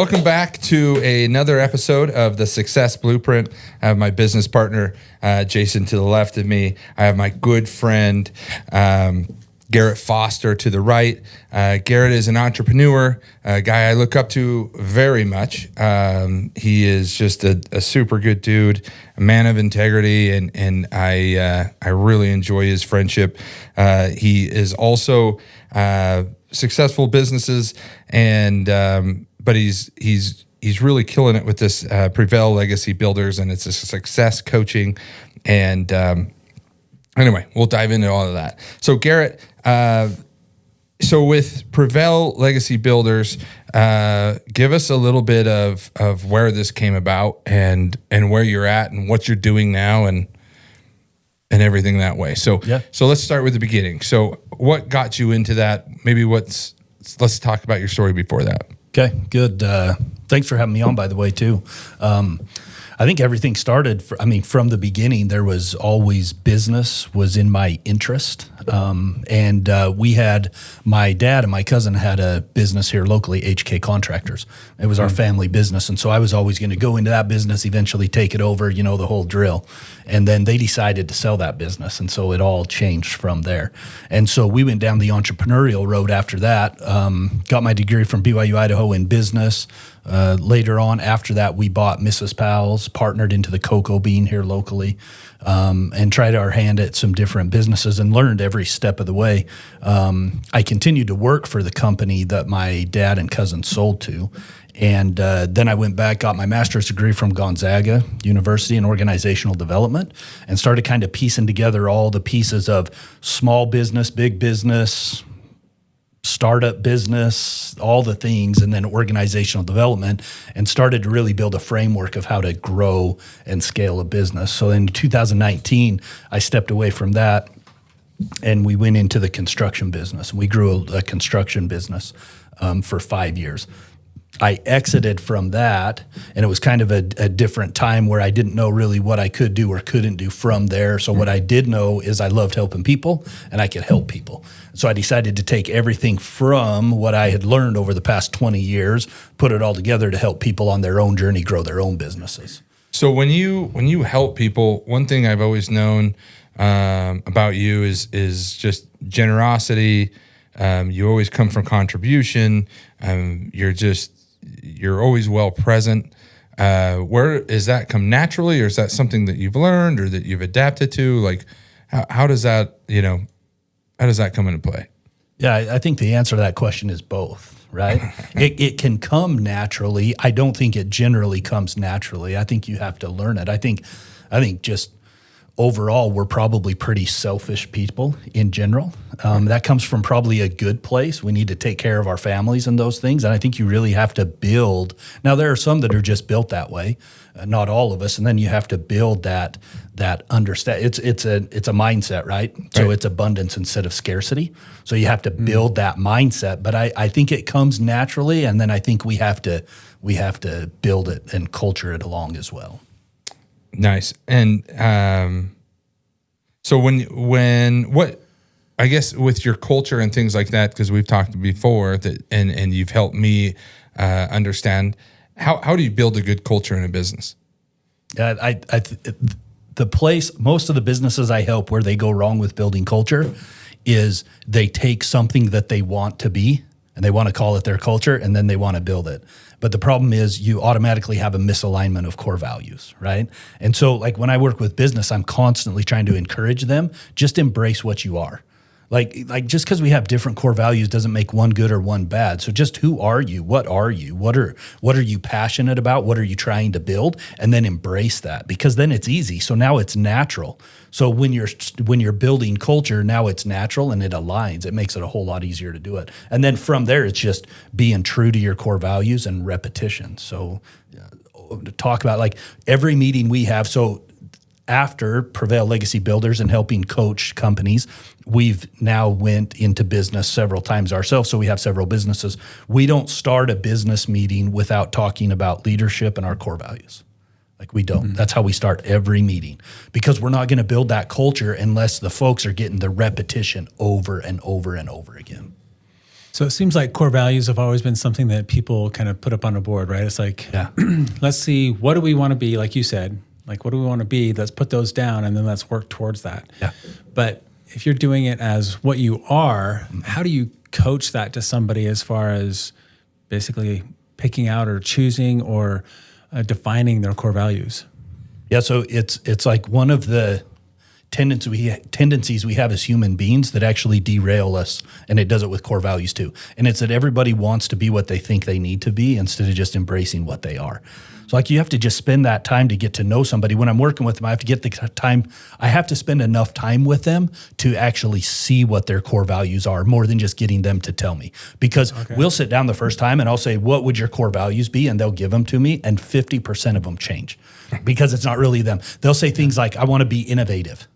Welcome back to another episode of the Success Blueprint. I have my business partner, Jason, to the left of me. I have my good friend, Garrett Foster, to the right. Garrett is an entrepreneur, a guy I look up to very much. He is just a super good dude, a man of integrity, and I really enjoy his friendship. He is also successful businesses, and but he's really killing it with this Prevail Legacy Builders, and it's a success coaching. And anyway, we'll dive into all of that. So Garrett, so with Prevail Legacy Builders, give us a little bit of where this came about and where you're at and what you're doing now and everything that way. So So let's start with the beginning. So what got you into that? Maybe let's talk about your story before that. Okay, good. Thanks for having me on, by the way, too. I think everything started, from the beginning, there was always business was in my interest. And we had, my dad and my cousin had a business here locally, HK Contractors. It was our family business. And so I was always going to go into that business, eventually take it over, the whole drill. And then they decided to sell that business. And so it all changed from there. And so we went down the entrepreneurial road after that, got my degree from BYU, Idaho in business. Later on, after that, we bought Mrs. Powell's, partnered into the cocoa bean here locally, and tried our hand at some different businesses and learned every step of the way. I continued to work for the company that my dad and cousin sold to. And then I went back, got my master's degree from Gonzaga University in organizational development, and started kind of piecing together all the pieces of small business, big business, startup business, all the things, and then organizational development, and started to really build a framework of how to grow and scale a business. So in 2019, I stepped away from that and we went into the construction business. We grew a construction business for 5 years. I exited from that, and it was kind of a different time where I didn't know really what I could do or couldn't do from there. So what I did know is I loved helping people and I could help people. So I decided to take everything from what I had learned over the past 20 years, put it all together to help people on their own journey grow their own businesses. So when you help people, one thing I've always known about you is just generosity. You always come from contribution. You're always well present. Where does that come naturally, or is that something that you've learned or that you've adapted to? Like, how does that, how does that come into play? Yeah, I think the answer to that question is both, right? It can come naturally. I don't think it generally comes naturally. I think you have to learn it. I think just overall, we're probably pretty selfish people in general. That comes from probably a good place. We need to take care of our families and those things. And I think you really have to build. Now, there are some that are just built that way, not all of us. And then you have to build that understand. It's a mindset, right? So it's abundance instead of scarcity. So you have to build that mindset. But I think it comes naturally. And then I think we have to build it and culture it along as well. Nice. And so what I guess with your culture and things like that, because we've talked before that, and you've helped me understand how do you build a good culture in a business? The place, most of the businesses I help where they go wrong with building culture is they take something that they want to be and they want to call it their culture, and then they want to build it. But the problem is you automatically have a misalignment of core values, right? And so like when I work with business, I'm constantly trying to encourage them, just embrace what you are. Like just because we have different core values doesn't make one good or one bad. So just who are you? What are you? What are you passionate about? What are you trying to build? And then embrace that, because then it's easy. So now it's natural. So when you're building culture, now it's natural and it aligns. It makes it a whole lot easier to do it. And then from there, it's just being true to your core values and repetition. So to talk about like every meeting we have. So after Prevail Legacy Builders and helping coach companies, we've now went into business several times ourselves. So we have several businesses. We don't start a business meeting without talking about leadership and our core values. Like we don't. That's how we start every meeting, because we're not going to build that culture unless the folks are getting the repetition over and over and over again. So it seems like core values have always been something that people kind of put up on a board, right? It's like, let's see, what do we want to be? Like you said, like, what do we want to be? Let's put those down and then let's work towards that. Yeah. But if you're doing it as what you are, how do you coach that to somebody as far as basically picking out or choosing or defining their core values? Yeah. So it's like one of the tendencies we have as human beings that actually derail us, and it does it with core values too. And it's that everybody wants to be what they think they need to be instead of just embracing what they are. So like you have to just spend that time to get to know somebody. When I'm working with them, I have to get the time, I have to spend enough time with them to actually see what their core values are more than just getting them to tell me. Because we'll sit down the first time and I'll say, what would your core values be? And they'll give them to me, and 50% of them change because it's not really them. They'll say things like, I want to be innovative,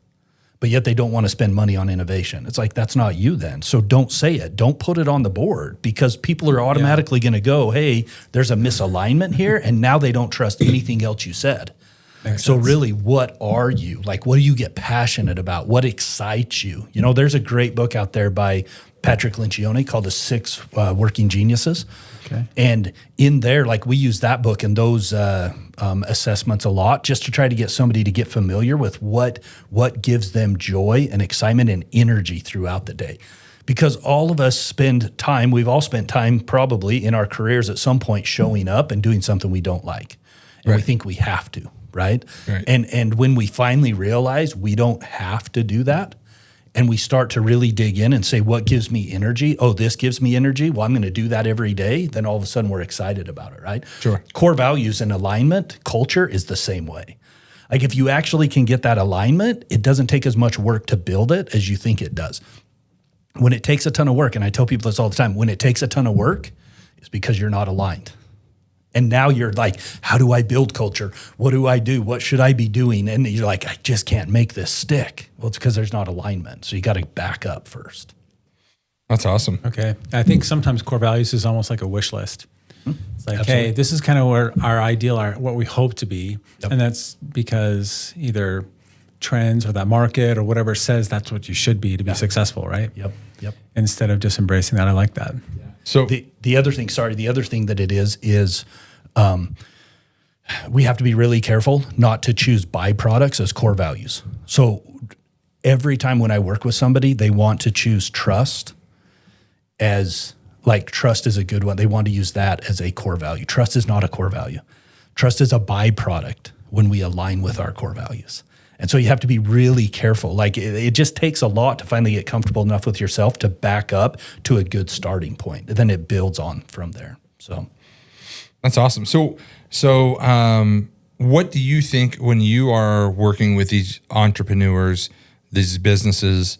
but yet they don't want to spend money on innovation. It's like, that's not you then. So don't say it. Don't put it on the board, because people are automatically going to go, hey, there's a misalignment here. And now they don't trust anything else you said. So really, what are you? Like, what do you get passionate about? What excites you? You know, there's a great book out there by Patrick Lencioni called The Six Working Geniuses. Okay. And in there, like, we use that book and those assessments a lot just to try to get somebody to get familiar with what gives them joy and excitement and energy throughout the day. Because all of us spend time, we've all spent time probably in our careers at some point showing up and doing something we don't like. And we think we have to, right? And when we finally realize we don't have to do that, and we start to really dig in and say, what gives me energy? Oh, this gives me energy. Well, I'm going to do that every day. Then all of a sudden we're excited about it, right? Sure. Core values and alignment, culture is the same way. Like, if you actually can get that alignment, it doesn't take as much work to build it as you think it does. When it takes a ton of work, and I tell people this all the time, when it takes a ton of work, it's because you're not aligned. And now you're like, how do I build culture? What do I do? What should I be doing? And you're like, I just can't make this stick. Well, it's because there's not alignment. So you got to back up first. That's awesome. Okay. I think sometimes core values is almost like a wish list. It's like, hey, this is kind of where our ideal, what we hope to be. Yep. And that's because either trends or that market or whatever says that's what you should be to be successful, right? Yep. Instead of just embracing that. I like that. Yeah. So the other thing that it is we have to be really careful not to choose byproducts as core values. So every time when I work with somebody, they want to choose trust as, like, trust is a good one. They want to use that as a core value. Trust is not a core value. Trust is a byproduct when we align with our core values. And so you have to be really careful. Like, it just takes a lot to finally get comfortable enough with yourself to back up to a good starting point. Then it builds on from there. So that's awesome. So what do you think when you are working with these entrepreneurs, these businesses,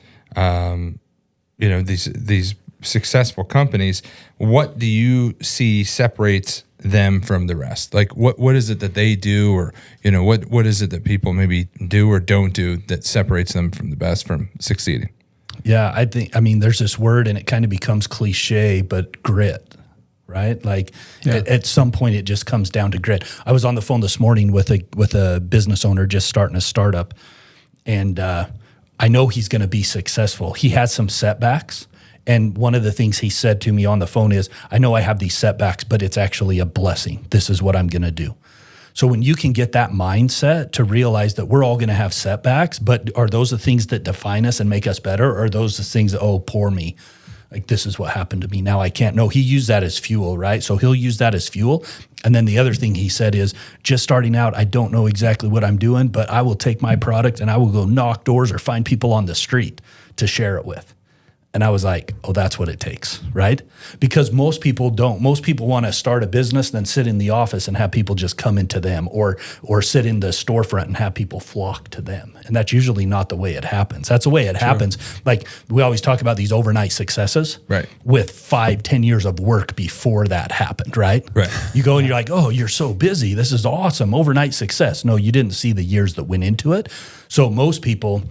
these successful companies, what do you see separates them from the rest? Like, what is it that they do, or what is it that people maybe do or don't do that separates them from the best from succeeding? Yeah, I mean there's this word and it kind of becomes cliche, but grit, right? Like at some point it just comes down to grit. I was on the phone this morning with a business owner just starting a startup, and I know he's going to be successful. He has some setbacks. And one of the things he said to me on the phone is, I know I have these setbacks, but it's actually a blessing. This is what I'm going to do. So when you can get that mindset to realize that we're all going to have setbacks, but are those the things that define us and make us better? Or are those the things that, oh, poor me, like, this is what happened to me, now I can't. No, he used that as fuel, right? So he'll use that as fuel. And then the other thing he said is, just starting out, I don't know exactly what I'm doing, but I will take my product and I will go knock doors or find people on the street to share it with. And I was like, oh, that's what it takes, right? Because most people don't. Most people want to start a business, then sit in the office and have people just come into them, or sit in the storefront and have people flock to them. And that's usually not the way it happens. That's the way it happens. Like, we always talk about these overnight successes, right? With 5-10 years of work before that happened, right? Right. You go and you're like, oh, you're so busy. This is awesome. Overnight success. No, you didn't see the years that went into it. So most people,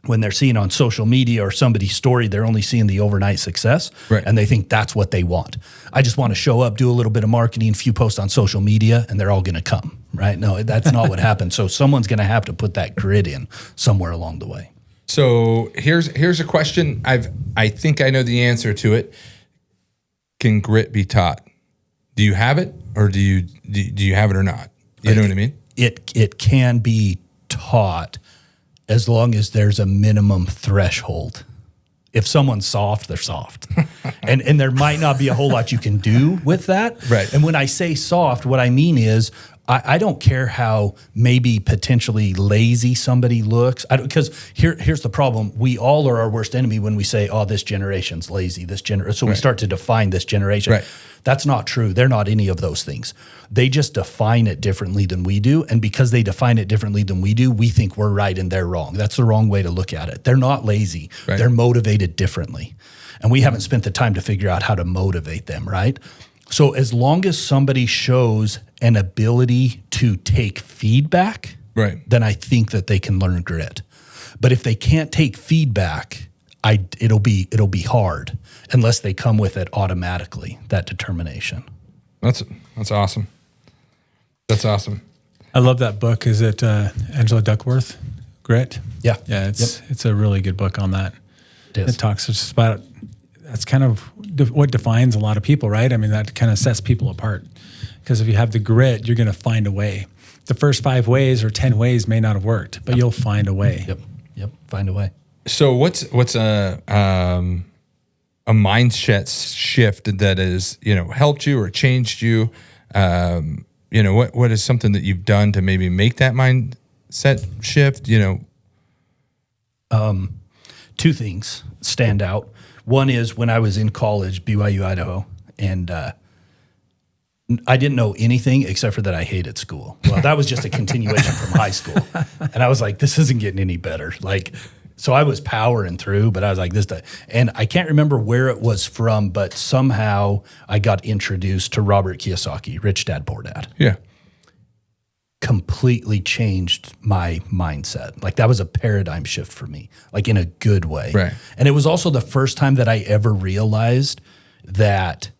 when they're seeing on social media or somebody's story, they're only seeing the overnight success, right? And they think that's what they want. I just want to show up, do a little bit of marketing, a few posts on social media, and they're all going to come, right? No, that's not what happens. So someone's going to have to put that grit in somewhere along the way. So here's a question. I think I know the answer to it. can grit be taught? Do you have it, or do you have it or not? You know what I mean? It can be taught as long as there's a minimum threshold. If someone's soft, they're soft. and there might not be a whole lot you can do with that. Right. And when I say soft, what I mean is I don't care how maybe potentially lazy somebody looks. Because here's the problem. We all are our worst enemy when we say, oh, this generation's lazy. So we start to define this generation. Right. That's not true. They're not any of those things. They just define it differently than we do. And because they define it differently than we do, we think we're right and they're wrong. That's the wrong way to look at it. They're not lazy. Right. They're motivated differently. And we haven't spent the time to figure out how to motivate them, right? So as long as somebody shows an ability to take feedback, Right. then I think that they can learn grit. But if they can't take feedback, it'll be hard unless they come with it automatically, that determination. That's awesome. That's awesome. I love that book. Is it Angela Duckworth, Grit? Yeah. Yeah, it's a really good book on that. It talks just about, that's kind of what defines a lot of people, right? I mean, that kind of sets people apart. Because if you have the grit, you're going to find a way. The first 5 ways or 10 ways may not have worked, but you'll find a way. Yep. Find a way. So what's a mindset shift that has, helped you or changed you? What is something that you've done to maybe make that mindset shift? 2 things stand out. One is when I was in college, BYU, Idaho, and I didn't know anything except for that I hated school. Well, that was just a continuation from high school. And I was like, this isn't getting any better. So I was powering through, but I was like, and I can't remember where it was from, but somehow I got introduced to Robert Kiyosaki, Rich Dad, Poor Dad. Yeah. Completely changed my mindset. That was a paradigm shift for me, in a good way. Right. And it was also the first time that I ever realized that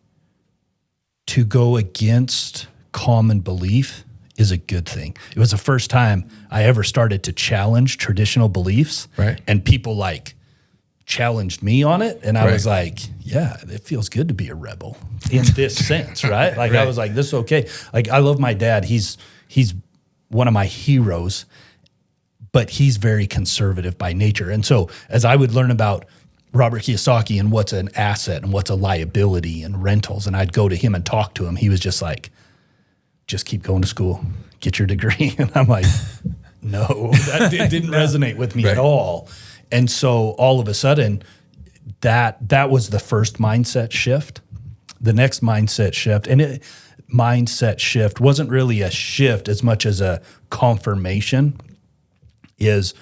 to go against common belief is a good thing. It was the first time I ever started to challenge traditional beliefs. Right. And people challenged me on it. And I was like, yeah, it feels good to be a rebel in this sense, right? I was like, this is okay. I love my dad. He's one of my heroes, but he's very conservative by nature. And so as I would learn about Robert Kiyosaki and what's an asset and what's a liability and rentals, and I'd go to him and talk to him, he was just like, just keep going to school, get your degree. And I'm like, no, that didn't resonate with me at all. And so all of a sudden, that was the first mindset shift. The next mindset shift, mindset shift wasn't really a shift as much as a confirmation, is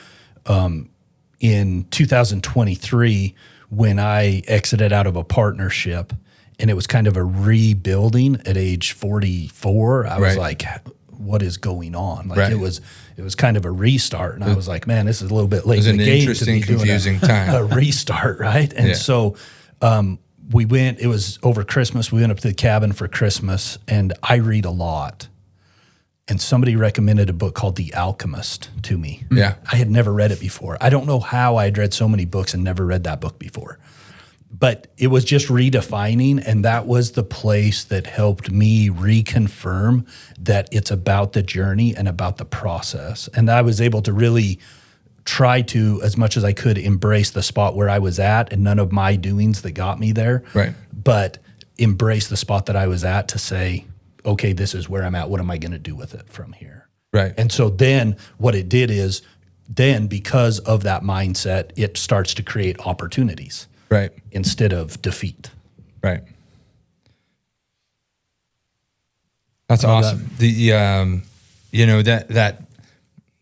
in 2023 when I exited out of a partnership, and it was kind of a rebuilding at age 44. I was like, what is going on? It was kind of a restart. And I was like, man, this is a little bit late in the game. It was an interesting, confusing time. A restart, right? And so it was over Christmas. We went up to the cabin for Christmas, and I read a lot. And somebody recommended a book called The Alchemist to me. Yeah. I had never read it before. I don't know how I had read so many books and never read that book before. But it was just redefining, and that was the place that helped me reconfirm that it's about the journey and about the process. And I was able to really try to, as much as I could, embrace the spot where I was at, and none of my doings that got me there. Right. But embrace the spot that I was at to say, okay, this is where I'm at. What am I going to do with it from here? Right. And so then what it did is, then because of that mindset, it starts to create opportunities. Right. Instead of defeat. Right. That's awesome. That. That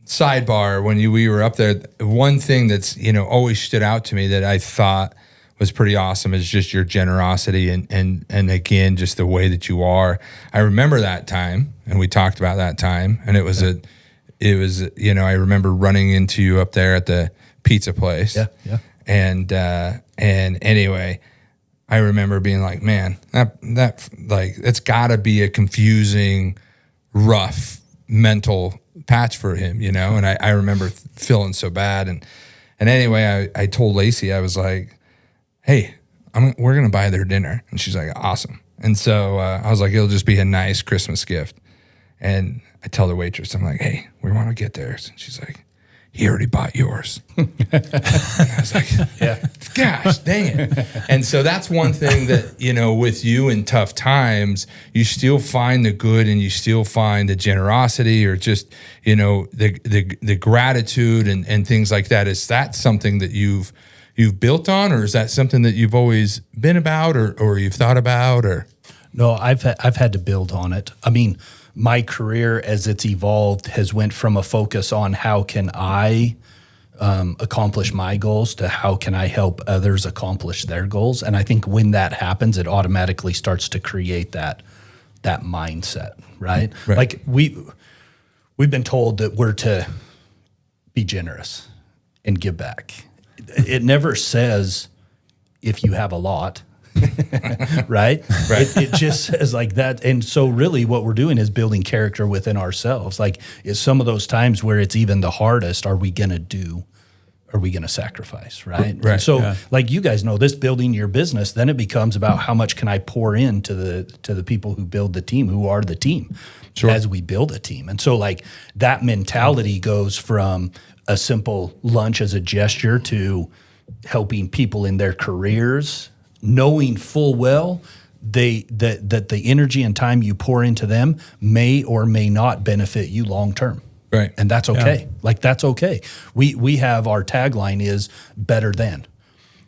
sidebar when we were up there, one thing that's, always stood out to me that I thought was pretty awesome is just your generosity and again, just the way that you are. I remember that time, and we talked about that time, and it was I remember running into you up there at the pizza place. Yeah. And anyway, I remember being like, man, that it's gotta be a confusing, rough mental patch for him, and I remember feeling so bad. And anyway, I told Lacey, I was like, hey, we're going to buy their dinner. And she's like, awesome. And so I was like, it'll just be a nice Christmas gift. And I tell the waitress, I'm like, hey, we want to get theirs. And she's like, he already bought yours. And I was like, yeah, gosh, dang it. And so that's one thing that, you know, with you in tough times, you still find the good and you still find the generosity or just, you know, the gratitude and things like that. Is that something that you've built on, or is that something that you've always been about or you've thought about? Or No, I've had to build on it. I mean, my career as it's evolved has went from a focus on how can I accomplish my goals to how can I help others accomplish their goals. And I think when that happens, it automatically starts to create that mindset, right? Like we've been told that we're to be generous and give back. It never says if you have a lot. right? It just says like that. And so really what we're doing is building character within ourselves. Like it's some of those times where it's even the hardest, are we going to sacrifice, right? And so like you guys know this, building your business, then it becomes about how much can I pour into the people who build the team, who are the team as we build a team. And so like that mentality goes from a simple lunch as a gesture to helping people in their careers, knowing full well that the energy and time you pour into them may or may not benefit you long term. Right. And that's okay. Like that's okay. We have our tagline is better than,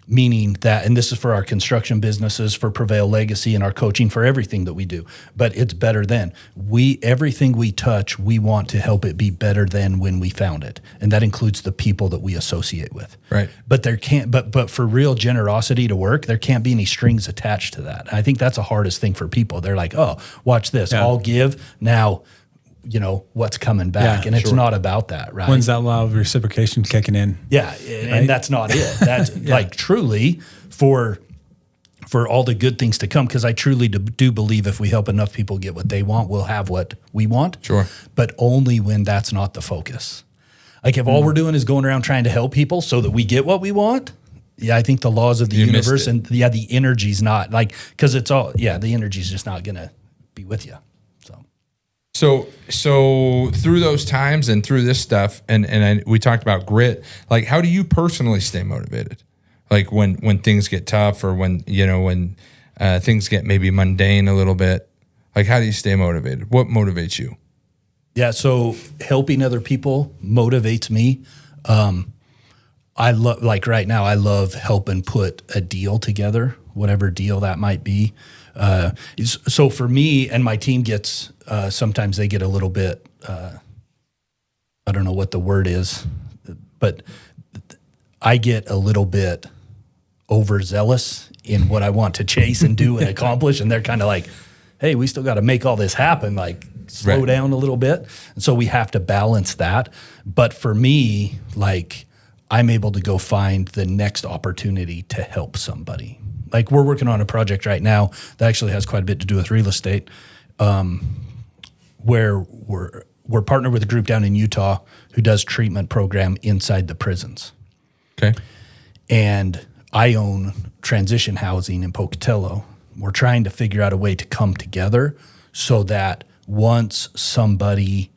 meaning that, and this is for our construction businesses, for Prevail Legacy and our coaching, for everything that we do, but it's better than. Everything we touch, we want to help it be better than when we found it. And that includes the people that we associate with. Right. But there can't, but for real generosity to work, there can't be any strings attached to that. And I think that's the hardest thing for people. They're like, oh, watch this. I'll give now, you know, what's coming back. And it's not about that, right? When's that law of reciprocation kicking in? Yeah. And that's not it. That's like truly for all the good things to come. Cause I truly do believe if we help enough people get what they want, we'll have what we want. Sure. But only when that's not the focus. Like if all we're doing is going around trying to help people so that we get what we want. Yeah. I think the laws of the universe and the energy's not like, cause it's all, the energy's just not going to be with you. So through those times and through this stuff, we talked about grit. Like, how do you personally stay motivated? Like when things get tough, or when things get maybe mundane a little bit. Like, how do you stay motivated? What motivates you? Yeah, so helping other people motivates me. I love, like right now, I love helping put a deal together, whatever deal that might be. So for me and my team gets, sometimes they get a little bit, I don't know what the word is, but I get a little bit overzealous in what I want to chase and do and accomplish. And they're kind of like, hey, we still got to make all this happen. Like slow down a little bit. And so we have to balance that. But for me, like I'm able to go find the next opportunity to help somebody. Like we're working on a project right now that actually has quite a bit to do with real estate, where we're partnered with a group down in Utah who does treatment program inside the prisons. Okay. And I own transition housing in Pocatello. We're trying to figure out a way to come together so that once somebody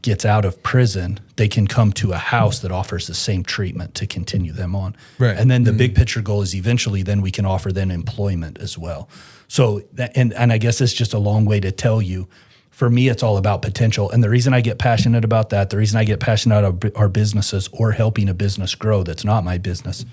gets out of prison, they can come to a house that offers the same treatment to continue them on. Right. And then the big picture goal is eventually then we can offer them employment as well. So, and I guess it's just a long way to tell you, for me, it's all about potential. And the reason I get passionate about that, the reason I get passionate about our businesses or helping a business grow that's not my business,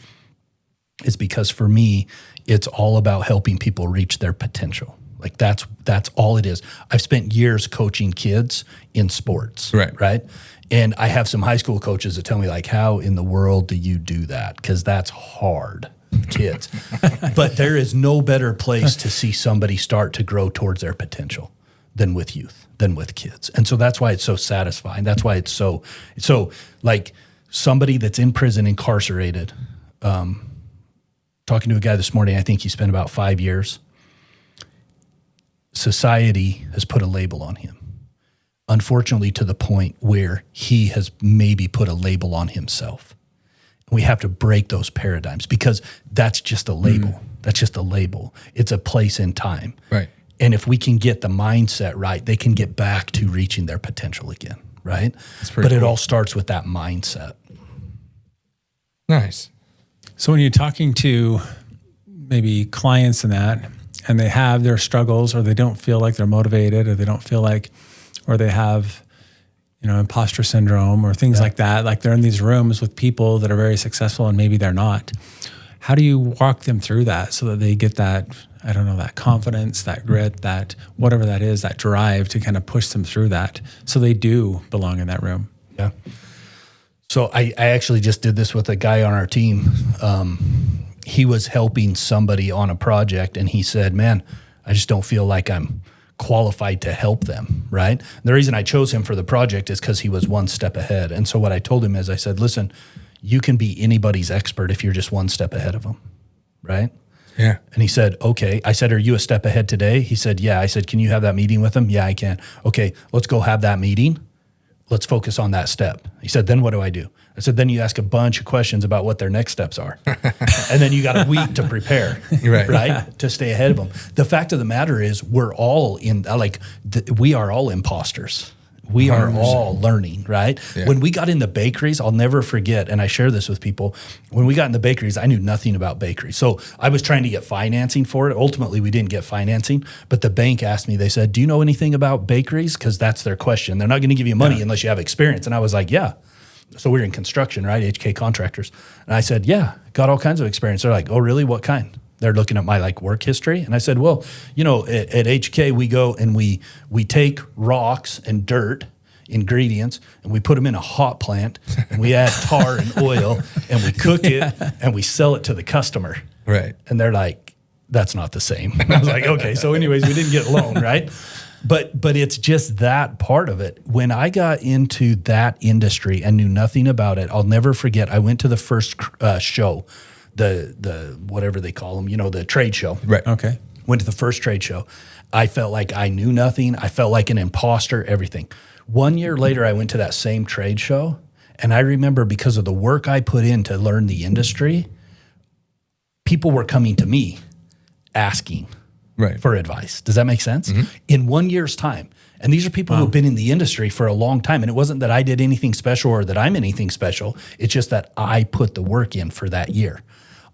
is because for me, it's all about helping people reach their potential. Like that's all it is. I've spent years coaching kids in sports, right? And I have some high school coaches that tell me like, how in the world do you do that? Because that's hard, kids. But there is no better place to see somebody start to grow towards their potential than with youth, than with kids. And so that's why it's so satisfying. That's why it's so like somebody that's in prison, incarcerated, talking to a guy this morning, I think he spent about 5 years. Society has put a label on him, unfortunately, to the point where he has maybe put a label on himself. We have to break those paradigms because that's just a label. That's just a label. It's a place in time. Right. And if we can get the mindset right, they can get back to reaching their potential again, right? But it all starts with that mindset. Nice. So when you're talking to maybe clients and they have their struggles, or they don't feel like they're motivated, or they don't feel like, or they have, imposter syndrome or things like that, like they're in these rooms with people that are very successful and maybe they're not. How do you walk them through that so that they get that, that confidence, that grit, that whatever that is, that drive to kind of push them through that so they do belong in that room? Yeah. So I actually just did this with a guy on our team. He was helping somebody on a project and he said, man, I just don't feel like I'm qualified to help them, right? And the reason I chose him for the project is because he was one step ahead. And so what I told him is I said, listen, you can be anybody's expert if you're just one step ahead of them, right? Yeah. And he said, okay. I said, are you a step ahead today? He said, yeah. I said, can you have that meeting with him? Yeah, I can. Okay, let's go have that meeting. Let's focus on that step. He said, then what do I do? I said, then you ask a bunch of questions about what their next steps are. And then you got a week to prepare, right? To stay ahead of them. The fact of the matter is we're all we are all imposters. We are all learning, right? Yeah. When we got in the bakeries, I'll never forget, and I share this with people, when we got in the bakeries, I knew nothing about bakeries. So I was trying to get financing for it. Ultimately, we didn't get financing, but the bank asked me, they said, do you know anything about bakeries? Because that's their question. They're not going to give you money unless you have experience. And I was like, yeah. So we were in construction, right? HK contractors. And I said, yeah, got all kinds of experience. They're like, oh, really? What kind? They're looking at my work history. And I said, well, at HK, we go and we take rocks and dirt, ingredients, and we put them in a hot plant and we add tar and oil and we cook it and we sell it to the customer. Right. And they're like, that's not the same. And I was like, okay. So anyways, we didn't get a loan, right? But it's just that part of it. When I got into that industry and knew nothing about it, I'll never forget, I went to the first show, the whatever they call them, the trade show. Right. Okay. Went to the first trade show. I felt like I knew nothing. I felt like an imposter, everything. 1 year later, I went to that same trade show. And I remember because of the work I put in to learn the industry, people were coming to me asking for advice. Does that make sense? Mm-hmm. In 1 year's time. And these are people who have been in the industry for a long time. And it wasn't that I did anything special or that I'm anything special. It's just that I put the work in for that year.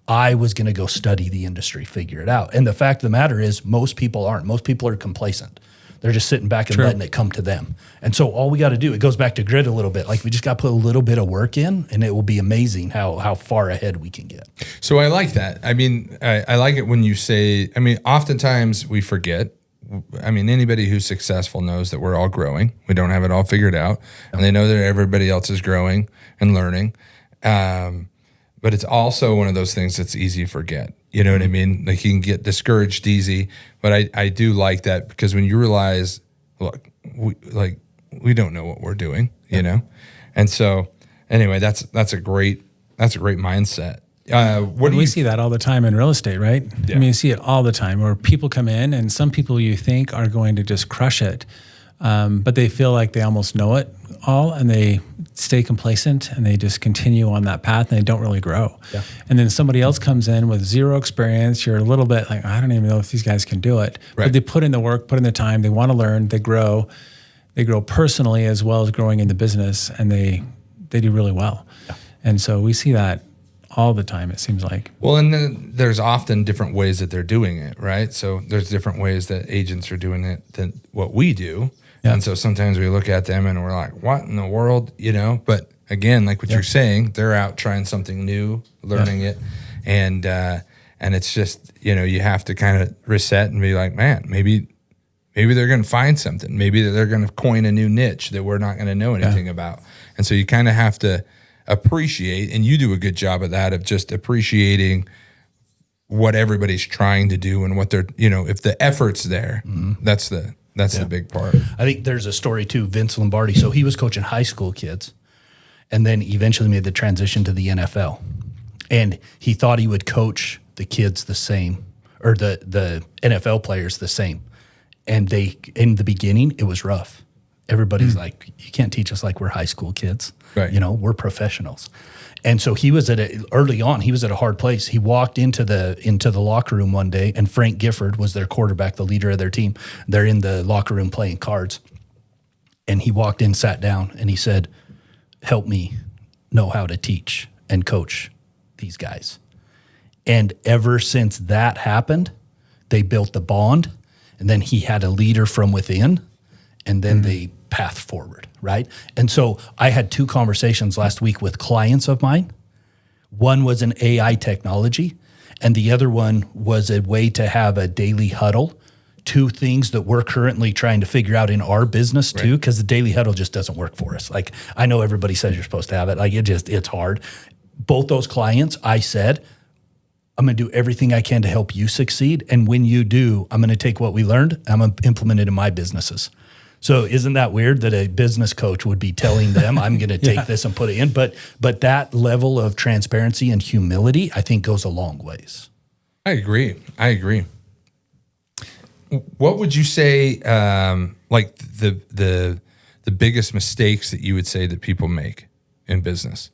I was going to go study the industry, figure it out. And the fact of the matter is most people aren't. Most people are complacent. They're just sitting back and letting it come to them. And so all we got to do, it goes back to grit a little bit. We just got to put a little bit of work in, and it will be amazing how far ahead we can get. So I like that. I mean, I like it when you say, oftentimes we forget. Anybody who's successful knows that we're all growing. We don't have it all figured out. And they know that everybody else is growing and learning. But it's also one of those things that's easy to forget. You know what I mean? You can get discouraged easy. But I do like that because when you realize, look, we don't know what we're doing, you know? And so anyway, that's a great mindset. We see that all the time in real estate, right? Yeah. You see it all the time where people come in and some people you think are going to just crush it, but they feel like they almost know it all and they stay complacent and they just continue on that path and they don't really grow. Yeah. And then somebody else comes in with zero experience. You're a little bit like, I don't even know if these guys can do it. Right. But they put in the work, put in the time, they want to learn, they grow personally as well as growing in the business, and they do really well. Yeah. And so we see that all the time, it seems like. Well, and then there's often different ways that they're doing it, right? So there's different ways that agents are doing it than what we do. Yeah. And so sometimes we look at them and we're like, what in the world, you know? But again, like what you're saying, they're out trying something new, learning it. And it's just, you have to kind of reset and be like, man, maybe they're going to find something. Maybe they're going to coin a new niche that we're not going to know anything about. And so you kind of have to appreciate, and you do a good job of that, of just appreciating what everybody's trying to do and what they're, if the effort's there, that's the big part. I think there's a story too, Vince Lombardi. So he was coaching high school kids and then eventually made the transition to the NFL. And he thought he would coach the kids the same, or the NFL players the same. And in the beginning, it was rough. Everybody's like, you can't teach us like we're high school kids. Right. You know, we're professionals. And so he was early on, he was at a hard place. He walked into the locker room one day, and Frank Gifford was their quarterback, the leader of their team. They're in the locker room playing cards. And he walked in, sat down, and he said, help me know how to teach and coach these guys. And ever since that happened, they built the bond, and then he had a leader from within, and then they path forward, right? And so I had 2 conversations last week with clients of mine. One was an AI technology, and the other one was a way to have a daily huddle. 2 things that we're currently trying to figure out in our business too, because the daily huddle just doesn't work for us. Like, I know everybody says you're supposed to have it. Like, it's hard. Both those clients, I said, I'm going to do everything I can to help you succeed. And when you do, I'm going to take what we learned, I'm going to implement it in my businesses. So isn't that weird that a business coach would be telling them, I'm going to take this and put it in? But that level of transparency and humility, I think, goes a long ways. I agree. What would you say, like the biggest mistakes that you would say that people make in business?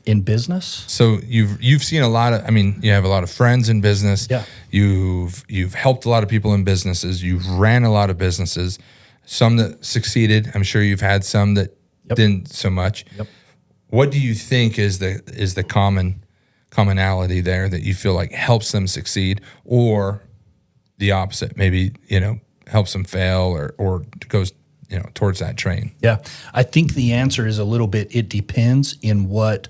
In business? So you've seen a lot of, I mean, you have a lot of friends in business. Yeah. You've helped a lot of people in businesses. You've ran a lot of businesses. Some that succeeded. I'm sure you've had some that didn't so much. Yep. What do you think is the commonality there that you feel like helps them succeed, or the opposite, maybe, helps them fail or goes, towards that train? Yeah. I think the answer is a little bit, it depends in what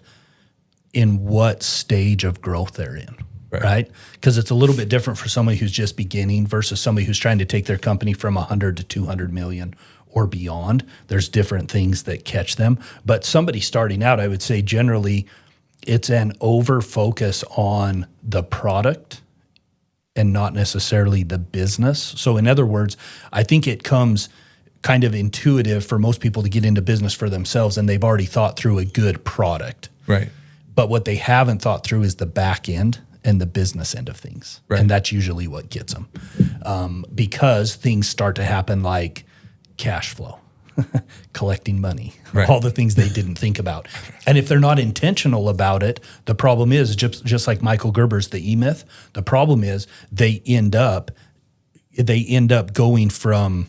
stage of growth they're in. Right? Because it's a little bit different for somebody who's just beginning versus somebody who's trying to take their company from 100 to 200 million or beyond. There's different things that catch them. But somebody starting out, I would say generally it's an over focus on the product and not necessarily the business. So in other words, I think it comes kind of intuitive for most people to get into business for themselves, and they've already thought through a good product. Right. But what they haven't thought through is the back end and the business end of things. Right. And that's usually what gets them. Because things start to happen like cash flow, collecting money, all the things they didn't think about. And if they're not intentional about it, the problem is, just like Michael Gerber's The E-Myth, the problem is they end up going from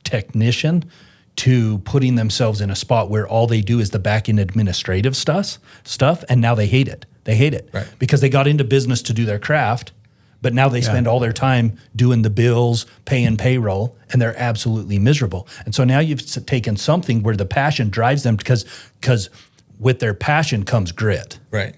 technician to putting themselves in a spot where all they do is the back end administrative stuff, and now they hate it. They hate it because they got into business to do their craft, but now they spend all their time doing the bills, paying payroll, and they're absolutely miserable. And so now you've taken something where the passion drives them, because with their passion comes grit. Right.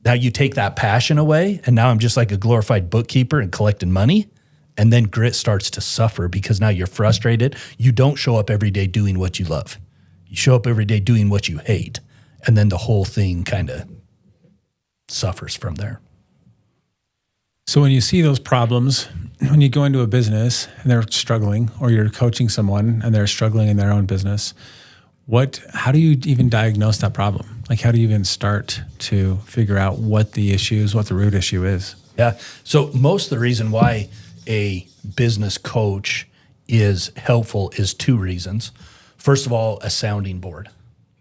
Now you take that passion away, and now I'm just like a glorified bookkeeper and collecting money. And then grit starts to suffer because now you're frustrated. You don't show up every day doing what you love. You show up every day doing what you hate. And then the whole thing kind of suffers from there. So when you see those problems, when you go into a business and they're struggling, or you're coaching someone and they're struggling in their own business, how do you even diagnose that problem? Like, how do you even start to figure out what the root issue is? Yeah. So most of the reason why a business coach is helpful is 2 reasons. First of all, a sounding board.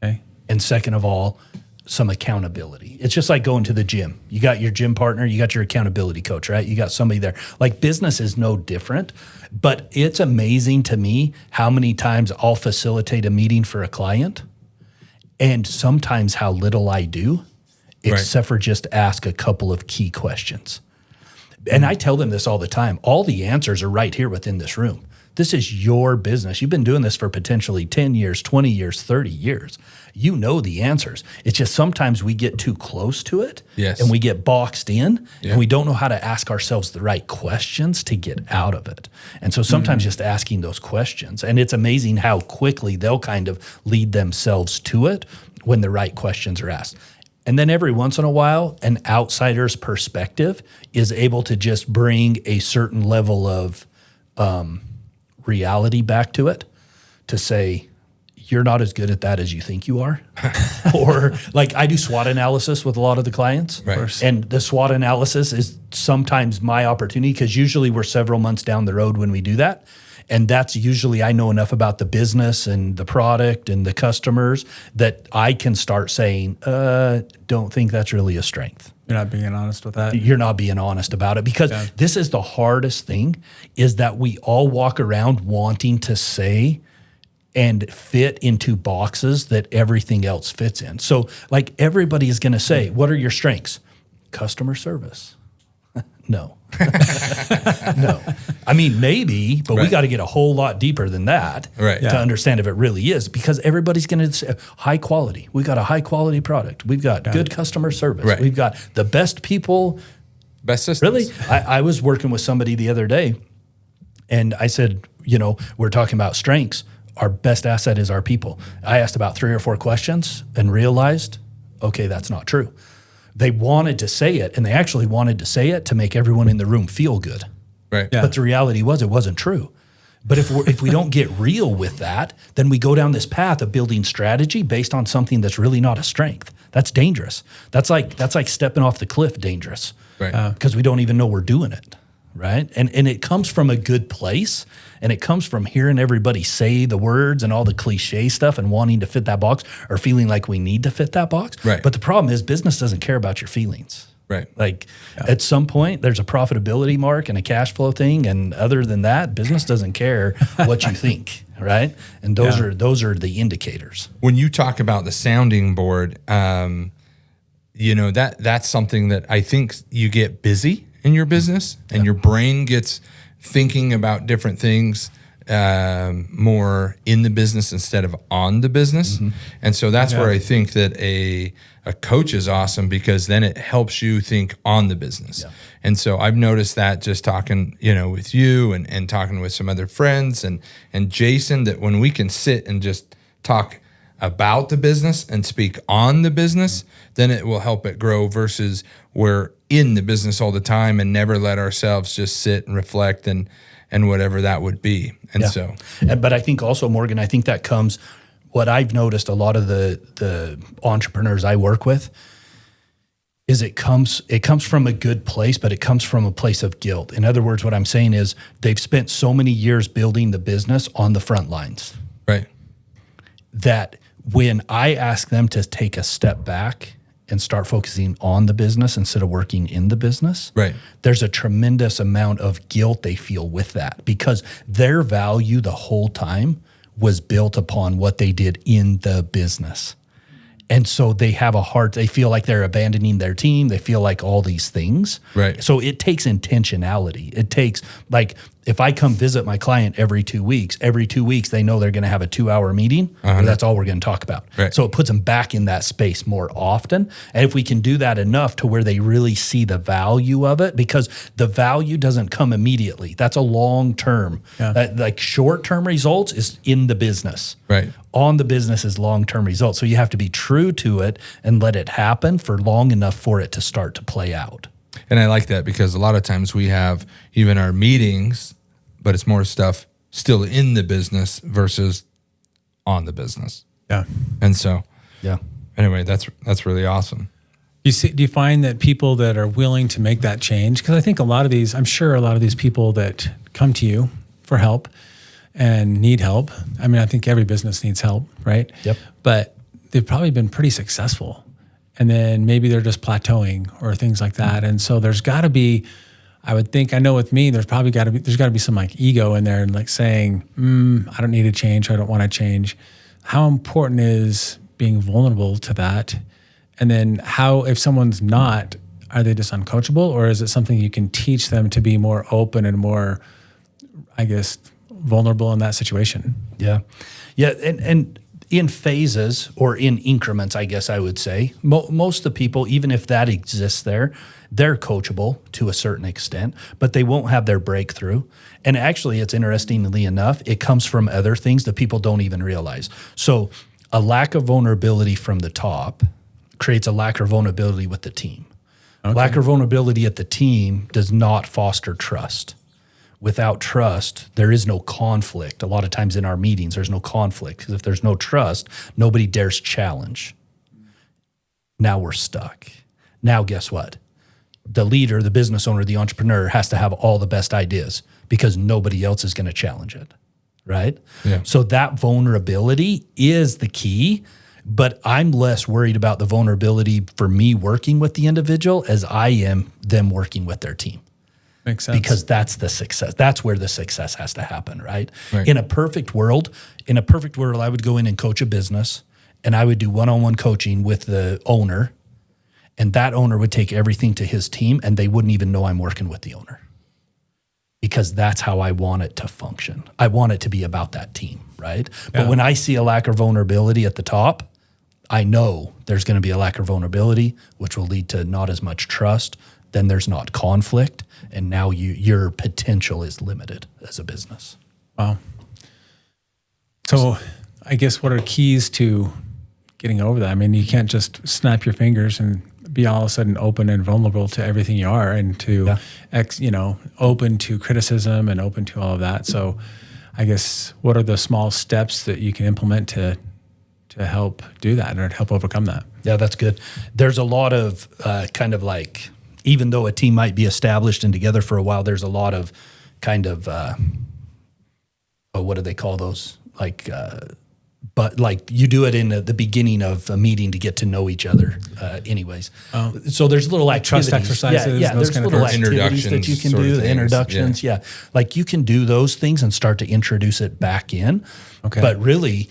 Okay. And second of all, some accountability. It's just like going to the gym. You got your gym partner, you got your accountability coach, right? You got somebody there. Like, business is no different, but it's amazing to me how many times I'll facilitate a meeting for a client, and sometimes how little I do, except for just ask a couple of key questions. And I tell them this all the time. All the answers are right here within this room. This is your business. You've been doing this for potentially 10 years, 20 years, 30 years. You know the answers. It's just sometimes we get too close to it, and we get boxed in, and we don't know how to ask ourselves the right questions to get out of it. And so sometimes just asking those questions, and it's amazing how quickly they'll kind of lead themselves to it when the right questions are asked. And then every once in a while, an outsider's perspective is able to just bring a certain level of reality back to it, to say, you're not as good at that as you think you are. Or like, I do SWOT analysis with a lot of the clients. Right. And the SWOT analysis is sometimes my opportunity, because usually we're several months down the road when we do that. And that's usually, I know enough about the business and the product and the customers that I can start saying, don't think that's really a strength. You're not being honest with that. You're not being honest about it, because this is the hardest thing, is that we all walk around wanting to say and fit into boxes that everything else fits in. So like everybody is going to say, what are your strengths? Customer service. No. No. I mean, maybe, but we got to get a whole lot deeper than that to understand if it really is, because everybody's going to say high quality. We've got a high quality product. We've got good customer service. Right. We've got the best people. Best systems. Really? I was working with somebody the other day, and I said, we're talking about strengths. Our best asset is our people. I asked about 3 or 4 questions and realized, okay, that's not true. They wanted to say it, and they actually wanted to say it to make everyone in the room feel good. Right. Yeah. But the reality was it wasn't true. But if we don't get real with that, then we go down this path of building strategy based on something that's really not a strength. That's dangerous. That's like stepping off the cliff dangerous. Right. Because we don't even know we're doing it. Right. And it comes from a good place, and it comes from hearing everybody say the words and all the cliche stuff and wanting to fit that box, or feeling like we need to fit that box. Right. But the problem is business doesn't care about your feelings. Right. Like at some point there's a profitability mark and a cash flow thing. And other than that, business doesn't care what you think. Right. And those are the indicators. When you talk about the sounding board, that's something that I think you get busy in your business, and your brain gets thinking about different things more in the business instead of on the business. Mm-hmm. And so that's where I think that a coach is awesome, because then it helps you think on the business. Yeah. And so I've noticed that just talking, with you and talking with some other friends and Jason, that when we can sit and just talk about the business and speak on the business, then it will help it grow, versus we're in the business all the time and never let ourselves just sit and reflect and whatever that would be. And but I think also, Morgan, I think that comes, what I've noticed a lot of the entrepreneurs I work with is it comes from a good place, but it comes from a place of guilt. In other words, what I'm saying is they've spent so many years building the business on the front lines. Right. That when I ask them to take a step back and start focusing on the business instead of working in the business, right, there's a tremendous amount of guilt they feel with that, because their value the whole time was built upon what they did in the business. And so they have they feel like they're abandoning their team. They feel like all these things. Right. So it takes intentionality. It takes, like, if I come visit my client every 2 weeks, they know they're going to have a 2-hour meeting, and that's all we're going to talk about. Right. So it puts them back in that space more often. And if we can do that enough to where they really see the value of it, because the value doesn't come immediately. That's a long term. Yeah. Like short term results is in the business. Right. On the business is long-term results. So you have to be true to it and let it happen for long enough for it to start to play out. And I like that, because a lot of times we have even our meetings, but it's more stuff still in the business versus on the business. Yeah. And so, anyway, that's really awesome. Do you find that people that are willing to make that change, because I think I'm sure a lot of these people that come to you for help and need help. I mean, I think every business needs help, right? Yep. But they've probably been pretty successful, and then maybe they're just plateauing or things like that. And so there's got to be, I would think, I know with me, there's got to be some like ego in there, and like saying, I don't need to change. I don't want to change. How important is being vulnerable to that? And then if someone's not, are they just uncoachable, or is it something you can teach them to be more open and more, I guess, vulnerable in that situation? Yeah. And in phases or in increments, I guess I would say, most of the people, even if that exists there, they're coachable to a certain extent, but they won't have their breakthrough. And actually, it's interestingly enough, it comes from other things that people don't even realize. So a lack of vulnerability from the top creates a lack of vulnerability with the team. Okay. Lack of vulnerability at the team does not foster trust. Without trust, there is no conflict. A lot of times in our meetings, there's no conflict, because if there's no trust, nobody dares challenge. Now we're stuck. Now guess what? The leader, the business owner, the entrepreneur has to have all the best ideas, because nobody else is going to challenge it, right? Yeah. So that vulnerability is the key, but I'm less worried about the vulnerability for me working with the individual as I am them working with their team. Makes sense. Because that's the success. That's where the success has to happen, right? Right. In a perfect world, I would go in and coach a business, and I would do one-on-one coaching with the owner, and that owner would take everything to his team, and they wouldn't even know I'm working with the owner, because that's how I want it to function. I want it to be about that team, right? But when I see a lack of vulnerability at the top, I know there's going to be a lack of vulnerability, which will lead to not as much trust. Then there's not conflict, and now your potential is limited as a business. Wow. So I guess what are keys to getting over that? I mean, you can't just snap your fingers and be all of a sudden open and vulnerable to everything you are, and to open to criticism and open to all of that. So I guess what are the small steps that you can implement to help do that or to help overcome that? Yeah, that's good. There's a lot of kind of like, even though a team might be established and together for a while, there's a lot of kind of, what do they call those? But like you do it in the beginning of a meeting to get to know each other anyways. So there's little activities. Trust exercises, Yeah, those there's kind of little things. activities that you can Introductions sort of do, the things, introductions. Yeah. Like you can do those things and start to introduce it back in. Okay. But really,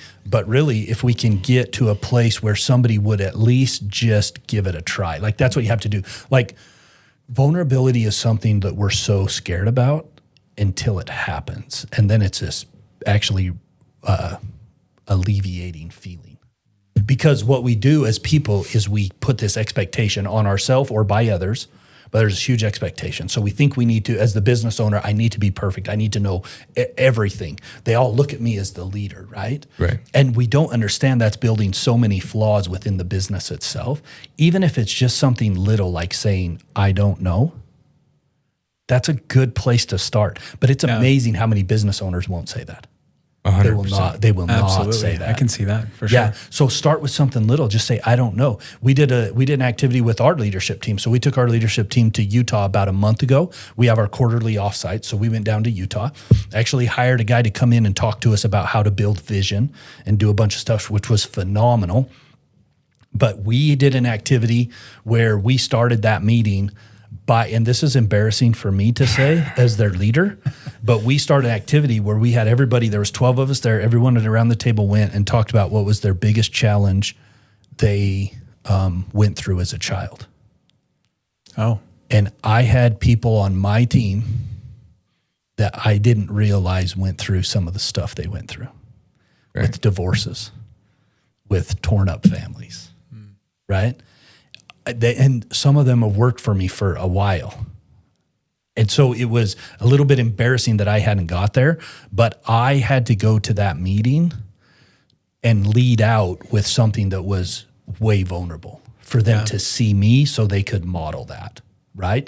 if we can get to a place where somebody would at least just give it a try, like that's what you have to do. Like vulnerability is something that we're so scared about until it happens. And then it's this actually alleviating feeling. Because what we do as people is we put this expectation on ourselves or by others, but there's a huge expectation. So we think we need to, as the business owner, I need to be perfect. I need to know everything. They all look at me as the leader, right? Right. And we don't understand that's building so many flaws within the business itself. Even if it's just something little like saying, I don't know, that's a good place to start. But it's amazing how many business owners won't say that. 100%. They will not say that. I can see that for sure. Yeah. So start with something little. Just say, I don't know. We did an activity with our leadership team. So we took our leadership team to Utah about a month ago. We have our quarterly offsite. So we went down to Utah, actually hired a guy to come in and talk to us about how to build vision and do a bunch of stuff, which was phenomenal. But we did an activity where we started that meeting and this is embarrassing for me to say as their leader, but we started an activity where we had everybody, there was 12 of us there, everyone around the table went and talked about what was their biggest challenge they went through as a child. Oh. And I had people on my team that I didn't realize went through some of the stuff they went through with divorces, with torn up families, right? And some of them have worked for me for a while. And so it was a little bit embarrassing that I hadn't got there, but I had to go to that meeting and lead out with something that was way vulnerable for them to see me so they could model that, right?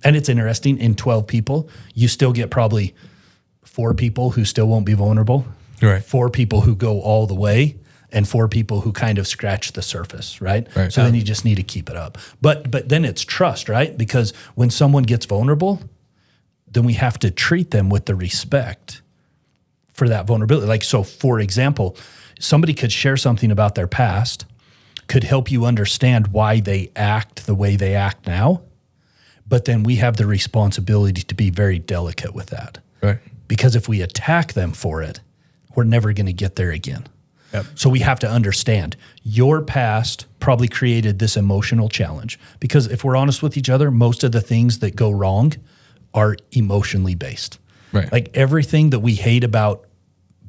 And it's interesting, in 12 people, you still get probably 4 people who still won't be vulnerable, Right. 4 people who go all the way, and 4 people who kind of scratch the surface, right? So then you just need to keep it up. But then it's trust, right? Because when someone gets vulnerable, then we have to treat them with the respect for that vulnerability. Like, so for example, somebody could share something about their past, could help you understand why they act the way they act now, but then we have the responsibility to be very delicate with that. Right. Because if we attack them for it, we're never going to get there again. Yep. So we have to understand your past probably created this emotional challenge, because if we're honest with each other, most of the things that go wrong are emotionally based. Right. Like everything that we hate about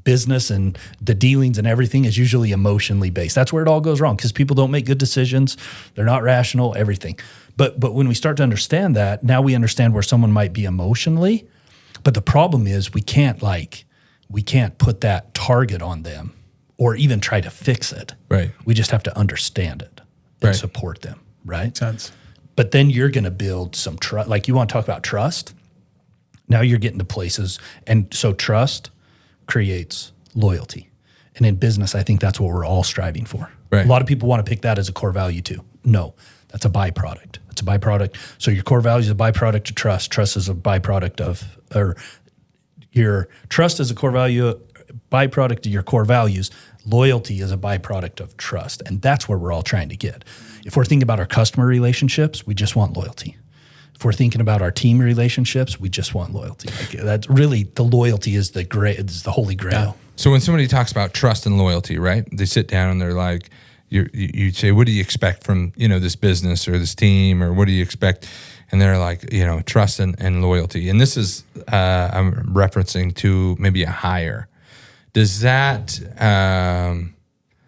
business and the dealings and everything is usually emotionally based. That's where it all goes wrong, because people don't make good decisions. They're not rational, everything. But when we start to understand that, now we understand where someone might be emotionally. But the problem is we can't put that target on them or even try to fix it. Right. We just have to understand it and support them, right? Makes sense. But then you're going to build some trust. Like, you want to talk about trust? Now you're getting to places. And so trust creates loyalty. And in business, I think that's what we're all striving for. Right. A lot of people want to pick that as a core value too. No, that's a byproduct. It's a byproduct. So your core value is a byproduct of trust. Trust is a byproduct of, or Your trust is a core value, byproduct of your core values. Loyalty is a byproduct of trust. And that's where we're all trying to get. If we're thinking about our customer relationships, we just want loyalty. If we're thinking about our team relationships, we just want loyalty. Like that's really the loyalty is the holy grail. Yeah. So when somebody talks about trust and loyalty, right? They sit down and they're like, you say, what do you expect from, this business or this team, or what do you expect? And they're like, trust and loyalty. And this is, I'm referencing to maybe a hire. Does that,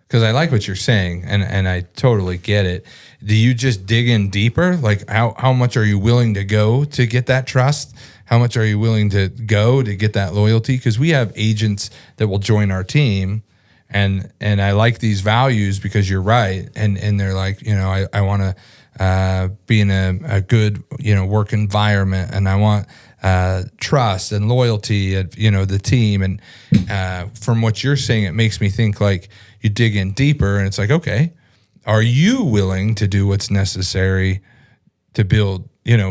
because I like what you're saying, and I totally get it. Do you just dig in deeper? Like how much are you willing to go to get that trust? How much are you willing to go to get that loyalty? Because we have agents that will join our team, and I like these values because you're right. And they're like, I want to be in a good, work environment, and I want trust and loyalty of, the team. And from what you're saying, it makes me think like you dig in deeper, and it's like, okay, are you willing to do what's necessary to build,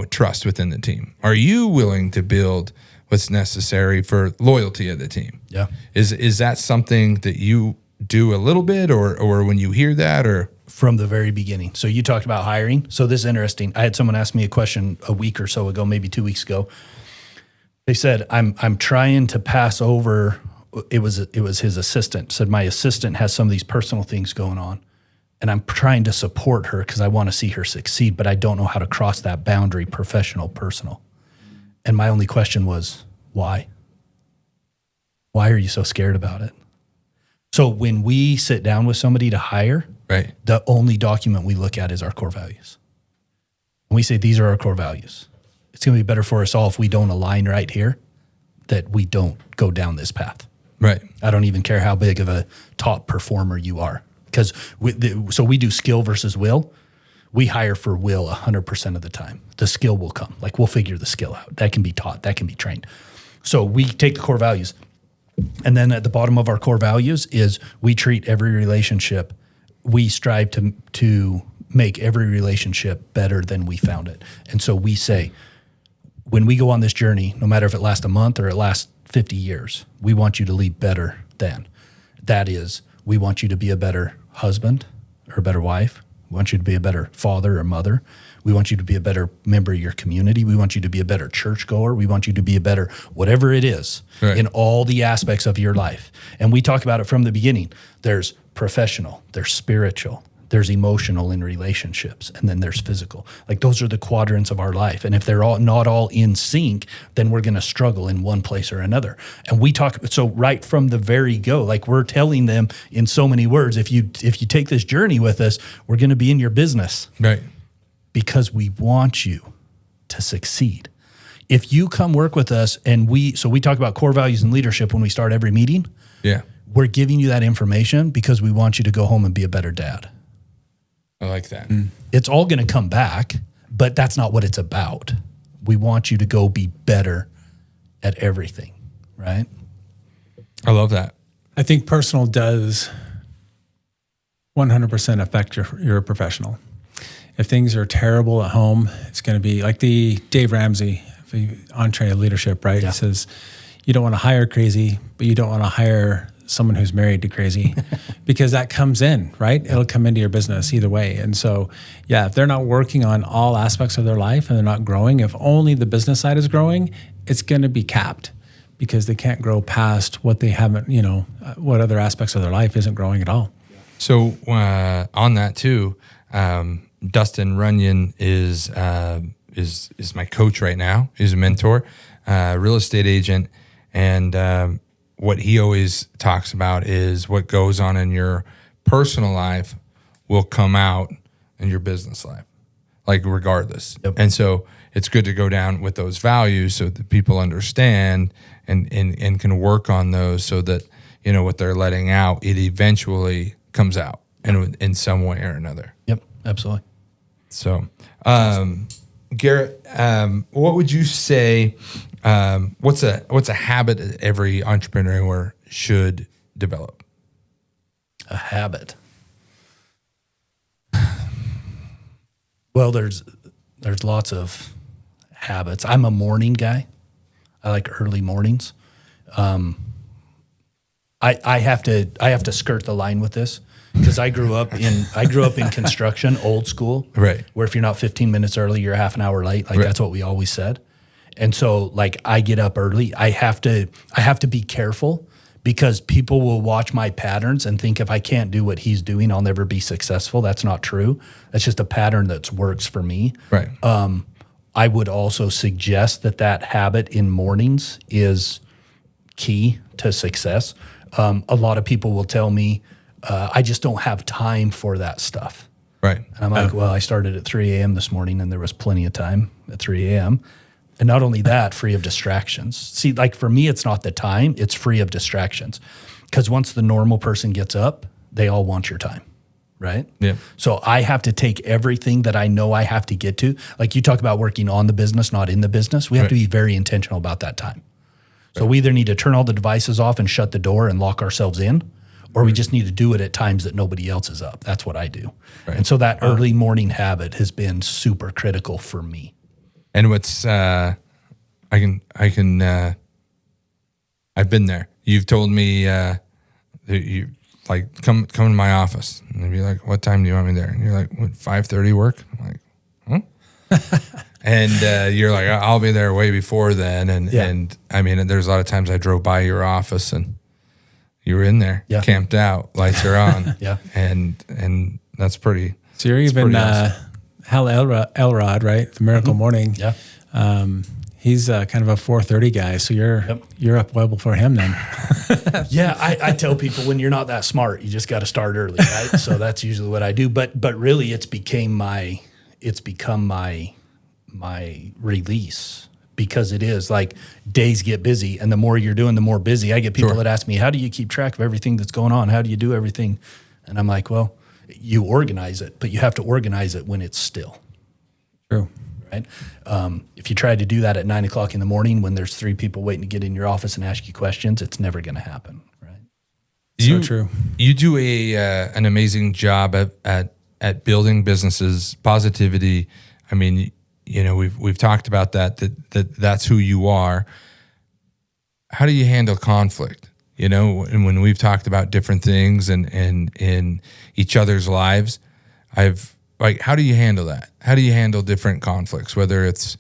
trust within the team? Are you willing to build what's necessary for loyalty of the team? Yeah. Is that something that you do a little bit, or when you hear that, or? From the very beginning. So you talked about hiring. So this is interesting. I had someone ask me a question a week or so ago, maybe 2 weeks ago. They said, I'm trying to pass over. It was his assistant. Said, my assistant has some of these personal things going on, and I'm trying to support her because I want to see her succeed, but I don't know how to cross that boundary, professional, personal. And my only question was, why? Why are you so scared about it? So when we sit down with somebody to hire, right, the only document we look at is our core values. And we say, these are our core values. It's going to be better for us all if we don't align right here, that we don't go down this path. Right. I don't even care how big of a top performer you are. Because so we do skill versus will. We hire for will 100% of the time. The skill will come. Like we'll figure the skill out. That can be taught. That can be trained. So we take the core values. And then at the bottom of our core values is we treat every relationship. We strive to make every relationship better than we found it. And so we say, when we go on this journey, no matter if it lasts a month or it lasts 50 years, we want you to leave better than. That is, we want you to be a better husband or a better wife. We want you to be a better father or mother. We want you to be a better member of your community. We want you to be a better churchgoer. We want you to be a better whatever it is in all the aspects of your life. And we talk about it from the beginning. There's professional, there's spiritual, there's emotional in relationships, and then there's physical. Like those are the quadrants of our life. And if they're not all in sync, then we're going to struggle in one place or another. And we talk, so right from the very go, like we're telling them in so many words, if you take this journey with us, we're going to be in your business. Right. Because we want you to succeed. If you come work with us and we talk about core values and leadership when we start every meeting. Yeah. We're giving you that information because we want you to go home and be a better dad. I like that. It's all going to come back, but that's not what it's about. We want you to go be better at everything, right? I love that. I think personal does 100% affect your professional. If things are terrible at home, it's going to be like the Dave Ramsey entree of leadership, right? Yeah. It says you don't want to hire crazy, but you don't want to hire someone who's married to crazy because that comes in, right? It'll come into your business either way. And so, yeah, if they're not working on all aspects of their life and they're not growing, if only the business side is growing, it's going to be capped because they can't grow past what they haven't, what other aspects of their life isn't growing at all. So on that too, Dustin Runyon is my coach right now. He's a mentor, real estate agent, and what he always talks about is what goes on in your personal life will come out in your business life, like regardless. Yep. And so it's good to go down with those values so that people understand and can work on those so that, what they're letting out, it eventually comes out in some way or another. Yep, absolutely. So, Garrett, what would you say? What's a habit that every entrepreneur should develop? A habit. Well, there's lots of habits. I'm a morning guy. I like early mornings. I have to skirt the line with this because I grew up in construction, old school, right? Where if you're not 15 minutes early, you're half an hour late. Like that's what we always said. And so like I get up early. I have to be careful because people will watch my patterns and think if I can't do what he's doing, I'll never be successful. That's not true. That's just a pattern that works for me. Right. I would also suggest that habit in mornings is key to success. A lot of people will tell me, I just don't have time for that stuff. Right. And I'm like, well, I started at 3 a.m. this morning and there was plenty of time at 3 a.m. And not only that, free of distractions. See, like for me, it's not the time, it's free of distractions. Because once the normal person gets up, they all want your time, right? Yeah. So I have to take everything that I know I have to get to. Like you talk about working on the business, not in the business. We have to be very intentional about that time. So we either need to turn all the devices off and shut the door and lock ourselves in, or we just need to do it at times that nobody else is up. That's what I do. Right. And so that early morning habit has been super critical for me. And what's I've been there. You've told me that you like come to my office and they'd be like, "What time do you want me there?" And you're like, "What, 5:30 work?" I'm like, "Huh?" And you're like, "I'll be there way before then." And I mean, there's a lot of times I drove by your office and you were in there, camped out, lights are on, and that's pretty. So you're even awesome. Hal Elrod, right? The Miracle Morning. Yeah. He's kind of a 4:30 guy, so you're up well before him then. Yeah, I tell people when you're not that smart, you just got to start early, right? So that's usually what I do. But really, it's become my release because it is like days get busy, and the more you're doing, the more busy. I get people that ask me, "How do you keep track of everything that's going on? How do you do everything?" And I'm like, "Well, you organize it, but you have to organize it when it's still." True. Right? If you try to do that at 9 o'clock in the morning when there's 3 people waiting to get in your office and ask you questions, it's never going to happen, right? So true. You do an amazing job at building businesses, positivity. I mean, you know, we've talked about that's who you are. How do you handle conflict? You know, and when we've talked about different things and in each other's lives, how do you handle that? How do you handle different conflicts, whether it's,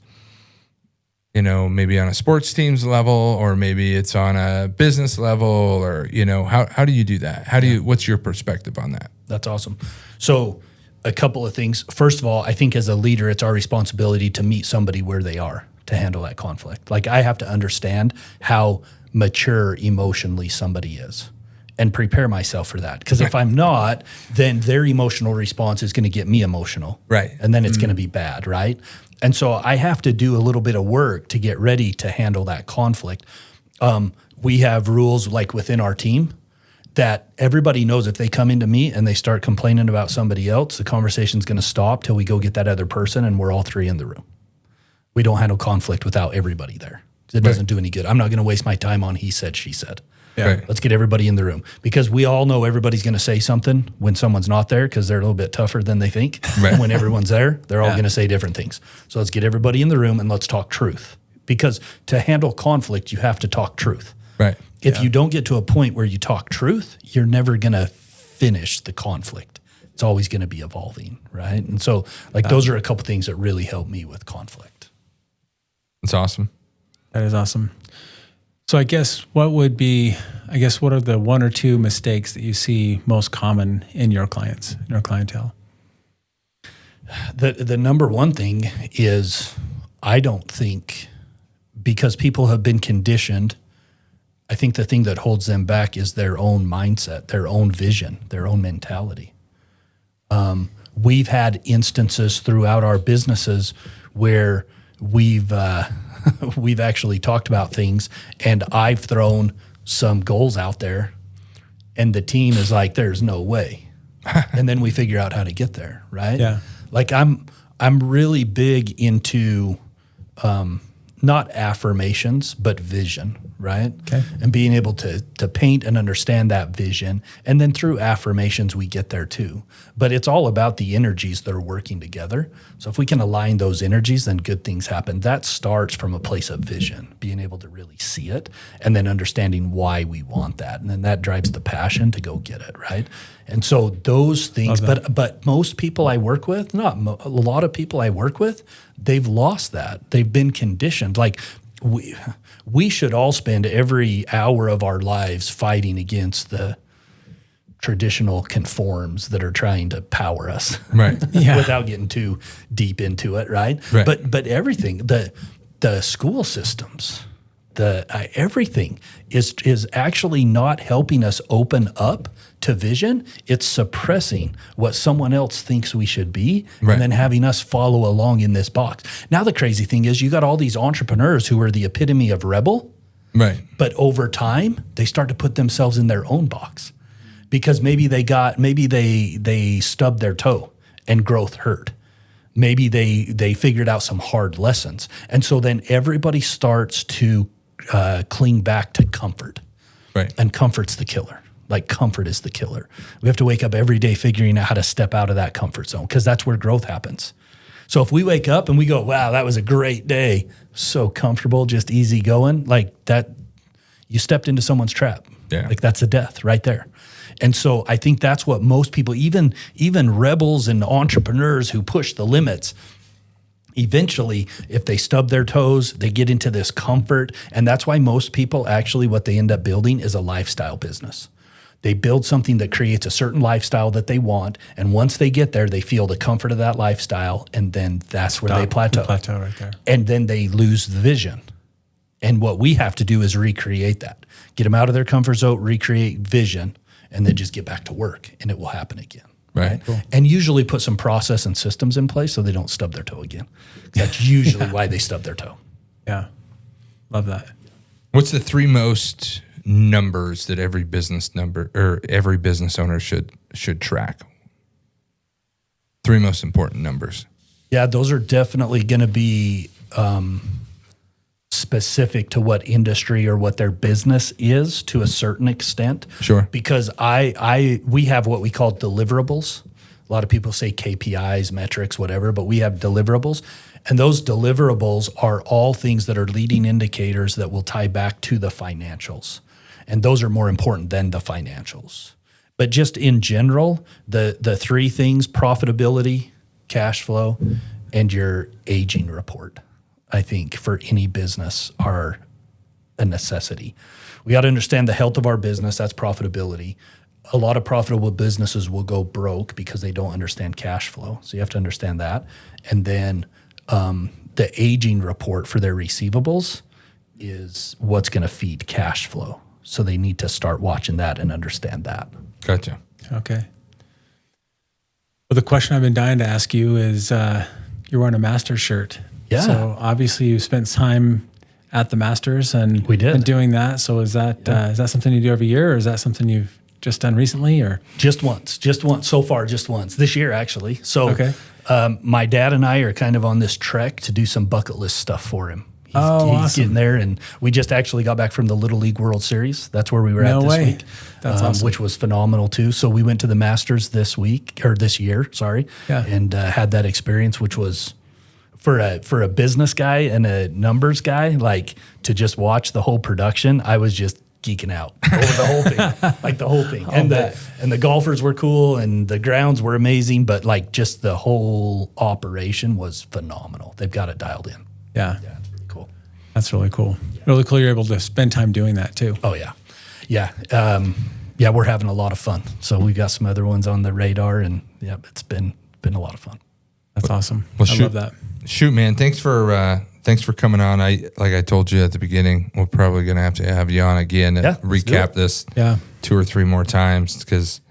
you know, maybe on a sports team's level or maybe it's on a business level or, you know, how do you do that? What's your perspective on that? That's awesome. So a couple of things. First of all, I think as a leader, it's our responsibility to meet somebody where they are to handle that conflict. Like I have to understand how mature emotionally somebody is and prepare myself for that. Because if I'm not, then their emotional response is going to get me emotional. Right. And then it's going to be bad, right? And so I have to do a little bit of work to get ready to handle that conflict. We have rules like within our team that everybody knows if they come into me and they start complaining about somebody else, the conversation's going to stop till we go get that other person and we're all 3 in the room. We don't handle conflict without everybody there. It doesn't do any good. I'm not going to waste my time on he said, she said. Yeah. Right. Let's get everybody in the room because we all know everybody's going to say something when someone's not there because they're a little bit tougher than they think. Right. And when everyone's there, they're all going to say different things. So let's get everybody in the room and let's talk truth because to handle conflict, you have to talk truth. Right. If you don't get to a point where you talk truth, you're never going to finish the conflict. It's always going to be evolving, right? And so like those are a couple things that really help me with conflict. That's awesome. That is awesome. So I guess what are the 1 or 2 mistakes that you see most common in your clients, in your clientele? The number one thing is I don't think because people have been conditioned, I think the thing that holds them back is their own mindset, their own vision, their own mentality. We've had instances throughout our businesses where we've actually talked about things and I've thrown some goals out there and the team is like, there's no way. And then we figure out how to get there, right? Yeah. Like I'm really big into not affirmations, but vision, right? Okay. And being able to paint and understand that vision. And then through affirmations, we get there too. But it's all about the energies that are working together. So if we can align those energies, then good things happen. That starts from a place of vision, being able to really see it, and then understanding why we want that. And then that drives the passion to go get it, right? And so those things, but most people I work with, a lot of people I work with, they've lost that. They've been conditioned. Like we should all spend every hour of our lives fighting against the traditional conforms that are trying to power us, Right. without getting too deep into it, right? But everything, the school systems, everything is actually not helping us open up to vision. It's suppressing what someone else thinks we should be, and then having us follow along in this box. Now the crazy thing is you got all these entrepreneurs who are the epitome of rebel, Right. but over time they start to put themselves in their own box because maybe they stubbed their toe and growth hurt. Maybe they figured out some hard lessons. And so then everybody starts to cling back to comfort. Right. And comfort's the killer. Like comfort is the killer. We have to wake up every day figuring out how to step out of that comfort zone because that's where growth happens. So if we wake up and we go, wow, that was a great day, so comfortable, just easy going, like that, you stepped into someone's trap. Yeah. Like that's a death right there. And so I think that's what most people, even rebels and entrepreneurs who push the limits, eventually, if they stub their toes, they get into this comfort. And that's why most people actually, what they end up building is a lifestyle business. They build something that creates a certain lifestyle that they want. And once they get there, they feel the comfort of that lifestyle. And then that's where they plateau. Plateau right there. And then they lose the vision. And what we have to do is recreate that. Get them out of their comfort zone, recreate vision, and then just get back to work. And it will happen again. Right. Cool. And usually put some process and systems in place so they don't stub their toe again. That's usually why they stub their toe. Yeah. Love that. What's the three most numbers that every business owner should track? Three most important numbers. Yeah, those are definitely going to be specific to what industry or what their business is to a certain extent. Sure. Because we have what we call deliverables. A lot of people say KPIs, metrics, whatever, but we have deliverables. And those deliverables are all things that are leading indicators that will tie back to the financials. And those are more important than the financials. But just in general, the three things, profitability, cash flow, and your aging report, I think for any business are a necessity. We got to understand the health of our business. That's profitability. A lot of profitable businesses will go broke because they don't understand cash flow. So you have to understand that. And then the aging report for their receivables is what's going to feed cash flow. So they need to start watching that and understand that. Gotcha. Okay. Well, the question I've been dying to ask you is you're wearing a Masters shirt. Yeah. So obviously you spent time at the Masters and we did. and doing that. So is that something you do every year, or is that something you've just done recently, or just once so far, just once this year actually. So okay. My dad and I are kind of on this trek to do some bucket list stuff for him. He's awesome. Getting there, and we just actually got back from the Little League World Series. That's where we were at this week. That's awesome. Which was phenomenal too. So we went to the Masters this year, and had that experience, which was for a business guy and a numbers guy, like to just watch the whole production. I was just geeking out over the whole thing, like the whole thing. And the golfers were cool and the grounds were amazing, but like just the whole operation was phenomenal. They've got it dialed in. Yeah. Yeah, it's pretty cool. That's really cool. Really cool you're able to spend time doing that too. Oh yeah. Yeah. Yeah, we're having a lot of fun. So we've got some other ones on the radar, and yeah, it's been a lot of fun. That's awesome. Well, I love that. Shoot, man. Thanks for coming on. Like I told you at the beginning, we're probably going to have you on again to recap this 2 or 3 more times because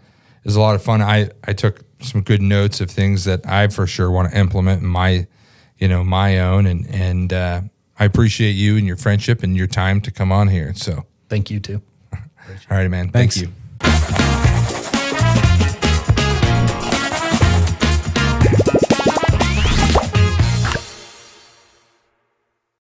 it was a lot of fun. I took some good notes of things that I for sure want to implement in my own, and I appreciate you and your friendship and your time to come on here. So thank you too. all right, man. Thanks. Thank you.